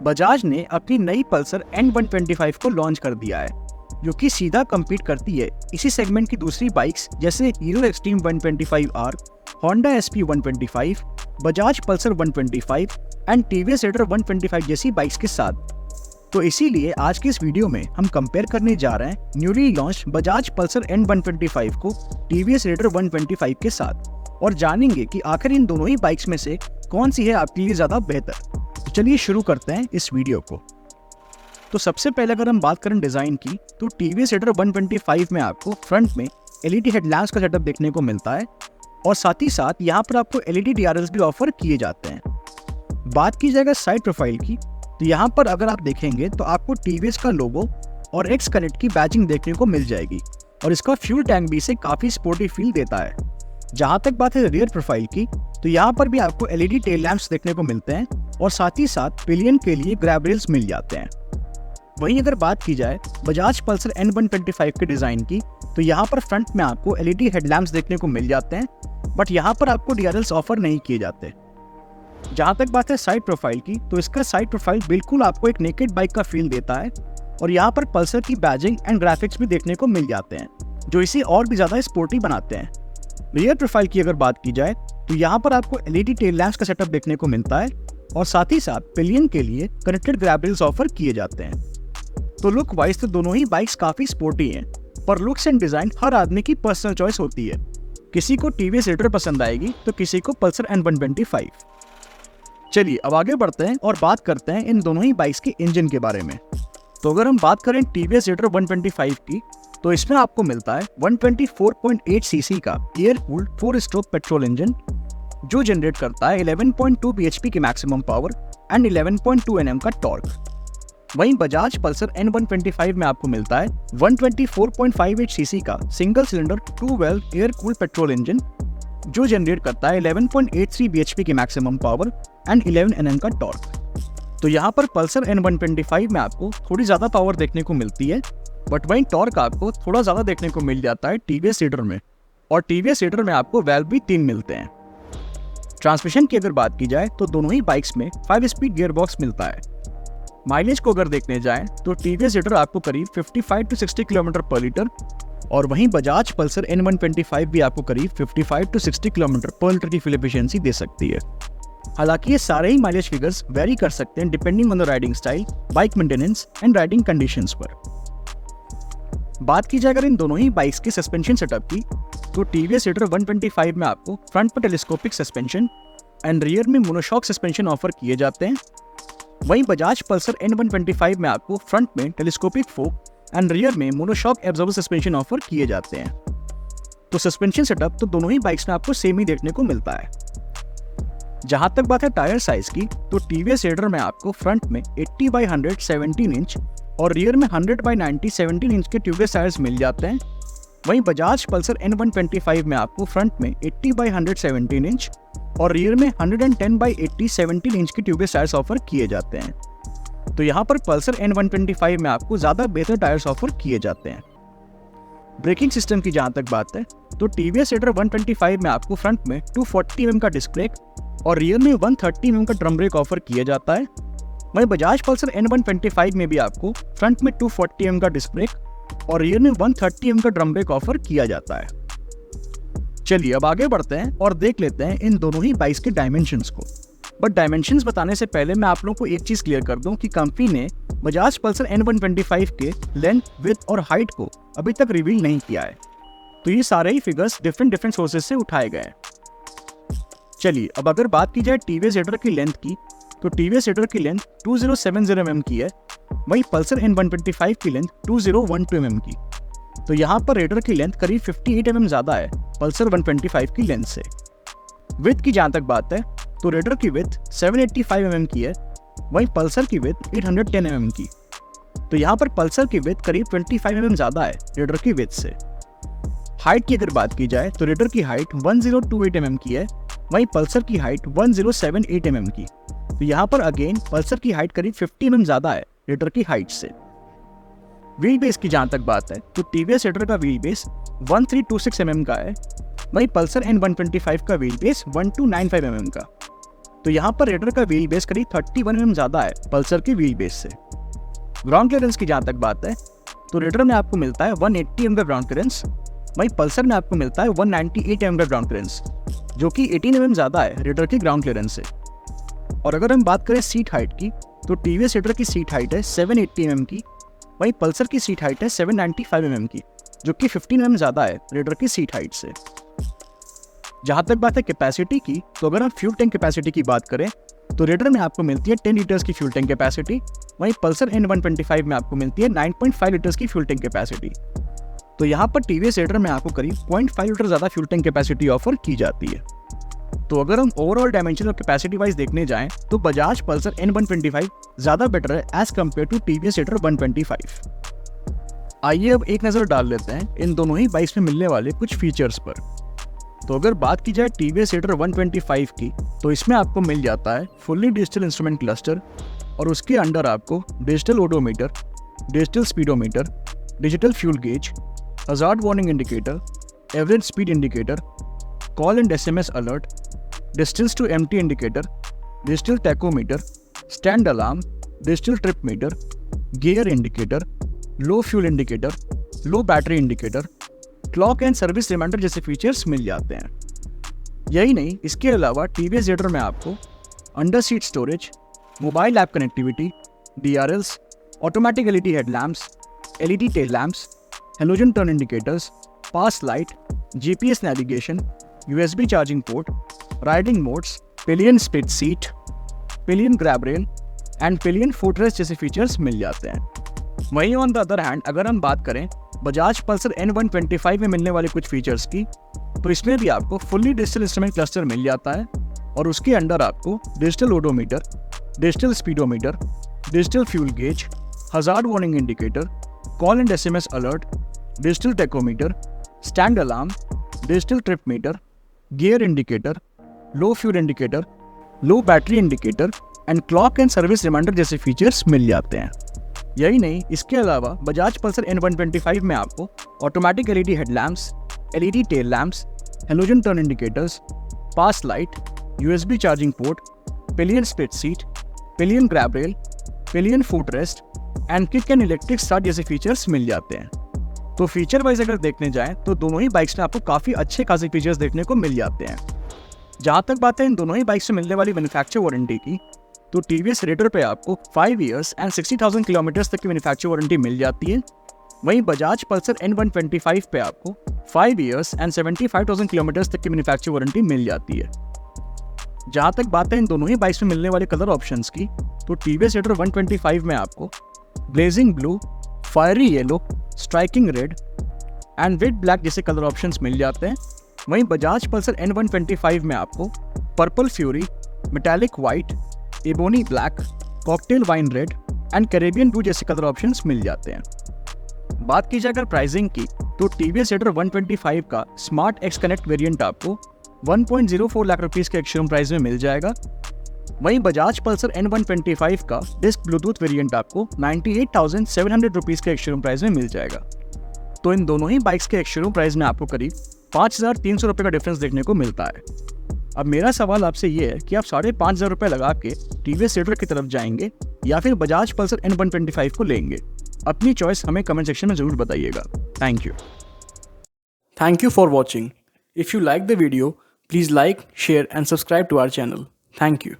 बजाज ने अपनी नई पल्सर N125 को लॉन्च कर दिया है, जो कि सीधा कम्पीट करती है इसी सेगमेंट की दूसरी बाइक्स जैसे hero extreme 125R, Honda SP 125, Bajaj Pulsar 125 and TVS Raider 125 जैसी बाइक्स के साथ। तो इसीलिए आज के इस वीडियो में हम कंपेयर करने जा रहे हैं newly launch Bajaj Pulsar N125 को टीवीएस रेडर 125 के साथ और जानेंगे कि आखिर इन दोनों ही बाइक्स में से कौन सी है आपके लिए ज़्यादा बेहतर। तो चलिए शुरू करते हैं इस वीडियो को। तो सबसे पहले अगर हम बात करें डिज़ाइन की, तो टीवीएस रेडर 125 में आपको फ्रंट में LED हेडलैम्प्स का सेटअप देखने को मिलता है और साथ ही साथ यहाँ पर आपको LED DRLs भी ऑफर किए जाते हैं। बात की जाएगा साइड प्रोफाइल की, तो यहाँ पर अगर आप देखेंगे तो आपको टीवीएस का लोगो और एक्स कनेक्ट की बैजिंग देखने को मिल जाएगी और इसका फ्यूल टैंक भी इसे काफ़ी स्पोर्टी फील देता है। जहाँ तक बात है रियर प्रोफाइल की, तो यहाँ पर भी आपको LED टेल लैंप्स देखने को मिलते हैं और साथ ही साथ पिलियन के लिए ग्रैब रेल्स मिल जाते हैं। वहीं अगर बात की जाए बजाज पल्सर N125 के डिज़ाइन की, तो यहाँ पर फ्रंट में आपको LED हेडलैम्प्स देखने को मिल जाते हैं, बट यहाँ पर आपको DRLs ऑफर नहीं किए जाते। जहाँ तक बात है साइड प्रोफाइल की, तो इसका साइड प्रोफाइल बिल्कुल आपको एक नेकेड बाइक का फील देता है और यहाँ पर पल्सर की बैजिंग एंड ग्राफिक्स भी देखने को मिल जाते हैं, जो इसे और भी ज़्यादा स्पोर्टी बनाते हैं। रियर प्रोफाइल की अगर बात की जाए, तो यहाँ पर आपको LED टेल लैंप्स का सेटअप देखने को मिलता है और साथ ही साथ पिलियन के लिए कनेक्टेड ग्रैब रेल्स ऑफर किए जाते हैं। तो लुक वाइज तो दोनों ही बाइक्स काफ़ी स्पोर्टी हैं, पर लुक्स एंड डिज़ाइन हर आदमी की पर्सनल चॉइस होती है। किसी को टीवीएस रेडर पसंद आएगी तो किसी को पल्सर N125। चलिए अब आगे बढ़ते हैं और बात करते हैं इन दोनों ही बाइक्स के इंजन के बारे में। तो अगर हम बात करें टीवीएस रेडर 125 की, तो इसमें आपको मिलता है 124.8 सीसी का air cooled 4 stroke petrol engine, जो जनरेट करता है 11.2 bhp की मैक्सिमम पावर एंड 11.2 Nm का टॉर्क। वहीं बजाज पल्सर N125 में आपको मिलता है 124.58 सीसी का single cylinder 2 valve air cooled petrol engine, जो जनरेट करता है 11.83 bhp की मैक्सिमम पावर एंड 11 Nm का टॉर्क। तो यहाँ पर पल्सर N125 में आपको थोड़ी ज़्यादा पावर देखने को मिलती है, बट वहीं टॉर्क आपको थोड़ा ज़्यादा देखने को मिल जाता है टीवीएस रेडर में, और टीवीएस रेडर में आपको वेल्व भी 3 मिलते हैं। ट्रांसमिशन की अगर बात की जाए, तो दोनों ही बाइक्स में 5 स्पीड गियरबॉक्स मिलता है। माइलेज को अगर देखने जाएं, तो टीवीएस रेडर आपको करीब 55 से 60 किलोमीटर पर लीटर और वहीं बजाज पल्सर N125 भी आपको करीब 55 से 60 किलोमीटर पर लीटर की फ्यूल एफिशिएंसी दे सकती है। हालांकि ये सारे ही माइलेज फिगर्स वेरी कर सकते हैं depending on the riding style, bike maintenance and riding conditions पर। बात की जाए अगर इन दोनों ही बाइक्स के सस्पेंशन सेटअप की, तो टीवीएस रेडर 125 में आपको फ्रंट पर टेलीस्कोपिक सस्पेंशन एंड रियर में मोनोशॉक सस्पेंशन ऑफर किए जाते हैं। वहीं बजाज पल्सर N125 में आपको फ्रंट में टेलीस्कोपिक फोक एंड रियर में मोनोशॉक एब्जॉर्बर सस्पेंशन ऑफर किए जाते हैं। तो सस्पेंशन सेटअप तो दोनों ही बाइक्स में आपको सेम ही देखने को मिलता है। जहां तक बात है टायर साइज की, तो टीवीएस रेडर में आपको फ्रंट में 80/100 17 इंच और रियर में 100/90 17 इंच के ट्यूबलेस टायर्स मिल जाते हैं। वहीं बजाज पल्सर N125 में आपको फ्रंट में 80/100 17 इंच और रियर में 110/80 17 इंच के ट्यूबलेस टायर्स ऑफर किए जाते हैं। तो यहाँ पर पल्सर N125 में आपको ज़्यादा बेहतर टायर्स ऑफर किए जाते हैं। ब्रेकिंग सिस्टम की जहाँ तक बात है, तो टीवीएस रेडर 125 में आपको फ्रंट में 240 mm का डिस्क ब्रेक और रियर में 130 mm का ड्रम ब्रेक ऑफर किया जाता है। वहीं बजाज पल्सर N125 में भी आपको फ्रंट में 240 mm का डिस्क ब्रेक और रियर में 130 mm का ड्रम ब्रेक ऑफर किया जाता है। चलिए अब आगे बढ़ते हैं और देख लेते हैं इन दोनों ही बाइक्स के डायमेंशंस को। बट डायमेंशंस बताने से पहले मैं आप लोगों को एक चीज़ क्लियर कर दूं कि कंपनी ने बजाज पल्सर N125 के लेंथ, विड्थ और हाइट को अभी तक रिवील नहीं किया है, तो ये सारे ही फिगर्स डिफरेंट सोर्सेज से उठाए गए हैं। चलिए अब अगर बात की जाए टीवीएस रेडर की लेंथ की, तो टीवीएस रेडर की लेंथ 2070 mm की है, वहीं पल्सर N125 की लेंथ 2012 mm की। तो यहाँ पर रेडर की लेंथ करीब 58 mm ज़्यादा है पल्सर 125 की लेंथ से। विड्थ की जहाँ तक बात है, तो रेडर की विड्थ 785 mm की है, वहीं पल्सर की विड्थ 810 mm की। तो यहाँ पर पल्सर की विड्थ करीब 25 mm ज़्यादा है रेडर की विड्थ से। हाइट की अगर बात की जाए, तो रेडर की हाइट 1028 mm की है, वहीं पल्सर की हाइट 1078 mm की। तो यहाँ पर अगेन पल्सर की हाइट करीब 50 mm ज़्यादा है रेडर की हाइट से। व्हील बेस की जहाँ तक बात है, तो टीवीएस रेडर का व्हील बेस 1326 mm का है, वहीं पल्सर N125 का व्हील बेस 1295 mm का। तो तो यहाँ पर रेडर का व्हील बेस करीब 31 mm ज़्यादा है पल्सर के व्हील बेस से। ग्राउंड क्लियरेंस की जहाँ तक बात है तो रेडर में आपको मिलता है 180 mm का ग्राउंड क्लियरेंस, वहीं पल्सर में आपको मिलता है 198 mm का ग्राउंड क्लियरेंस, जो कि 18 mm ज़्यादा है रेडर के ग्राउंड क्लियरेंस से। और अगर हम बात करें सीट हाइट की तो टीवीएस रेडर की सीट हाइट है 780 mm की, वहीं पल्सर की सीट हाइट है 795 mm की, जो कि 15 mm ज़्यादा है रेडर की सीट हाइट से। जहाँ तक बात है कैपेसिटी की तो अगर हम फ्यूल टैंक कैपेसिटी की बात करें तो रेडर में आपको मिलती है 10 लीटर्स की फ्यूल टैंक कैपेसिटी, वहीं पल्सर N125 में आपको मिलती है 9.5 लीटर्स की फ्यूल टैंक कैपेसिटी। तो यहाँ पर टीवीएस रेडर में आपको करीब 0.5 लीटर ज़्यादा फ्यूल टैंक कैपेसिटी ऑफर की जाती है। तो अगर हम ओवरऑल डायमेंशन और कैपेसिटी वाइज देखने जाएं तो बजाज पल्सर N125 ज़्यादा बेटर है as compare to TVS Raider 125। आइए अब एक नज़र डाल लेते हैं इन दोनों ही बाइक्स में मिलने वाले कुछ फीचर्स पर। तो अगर बात की जाए टीवीएस रेडर 125 की तो इसमें आपको मिल जाता है फुल्ली डिजिटल इंस्ट्रूमेंट क्लस्टर और उसके अंडर आपको digital odometer, digital speedometer, digital fuel gauge, hazard warning indicator, average speed indicator, call and SMS alert, distance to empty indicator, digital tachometer, stand alarm, digital trip meter, gear indicator, low fuel indicator, low battery indicator, clock and service reminder जैसे features मिल जाते हैं। यही नहीं, इसके अलावा TVS raider में आपको under seat storage, mobile app connectivity, DRLs, automatic LED headlamps, LED tail lamps, halogen turn indicators, pass light, GPS navigation, USB charging port, riding modes, pillion split seat, pillion grab rail and pillion footrest जैसे features मिल जाते हैं। वहीं on the other hand अगर हम बात करें Bajaj Pulsar N125 में मिलने वाले कुछ फीचर्स की तो इसमें भी आपको फुल्ली डिजिटल इंस्ट्रूमेंट क्लस्टर मिल जाता है और उसके अंडर आपको digital odometer, digital speedometer, digital fuel gauge, hazard warning indicator, call and SMS alert, digital tachometer, stand alarm, digital trip meter, gear indicator, low fuel indicator, low battery indicator and clock and service reminder जैसे features मिल जाते हैं। यही नहीं, इसके अलावा Bajaj Pulsar N125 में आपको automatic LED headlamps, LED tail lamps, halogen turn indicators, pass light, USB charging port, pillion split seat, pillion grab rail, pillion footrest and kick and electric start जैसे फीचर्स मिल जाते हैं। तो फीचर वाइज अगर देखने जाएं तो दोनों ही बाइक्स में आपको काफ़ी अच्छे खासे फीचर्स देखने को मिल जाते हैं। जहाँ तक बात है इन दोनों ही बाइक्स से मिलने वाली मैन्युफैक्चर वारंटी की तो टीवीएस रेडर पे आपको 5 ईयर्स एंड 60,000 किलोमीटर्स तक की मैन्युफैक्चर वारंटी मिल जाती है, वहीं बजाज पल्सर N125 पे आपको 5 ईयर्स एंड 75,000 किलोमीटर्स तक की मैन्युफैक्चर वारंटी मिल जाती है। जहाँ तक बात है इन दोनों ही बाइक्स में मिलने वाले कलर ऑप्शंस की तो टीवीएस रेडर 125 में आपको blazing blue, fiery yellow, striking red and wicked black जैसे कलर ऑप्शंस मिल जाते हैं, वहीं बजाज पल्सर N125 में आपको purple fury, metallic white, ebony black, cocktail wine red and Caribbean blue जैसे कलर ऑप्शंस मिल जाते हैं। बात की जाए अगर प्राइसिंग की तो टीवीएस रेडर 125 का स्मार्ट एक्स कनेक्ट वेरिएंट आपको 1.04 लाख रुपीज़ के एक्स-शोरूम प्राइस में मिल जाएगा, वहीं बजाज पल्सर N125 का डिस्क ब्लूटूथ वेरिएंट आपको 98,700 रुपीज़ के एक्स-शोरूम प्राइस में मिल जाएगा। तो इन दोनों ही बाइक्स के एक्स-शोरूम प्राइस में आपको करीब 5,300 रुपये का डिफरेंस देखने को मिलता है। अब मेरा सवाल आपसे ये है कि आप 5,500 रुपये लगा के टीवीएस रेडर की तरफ जाएंगे या फिर बजाज पल्सर N125 को लेंगे? अपनी चॉइस हमें कमेंट सेक्शन में ज़रूर बताइएगा। Thank you for watching. If you like the video, please like, share and subscribe to our channel. Thank you.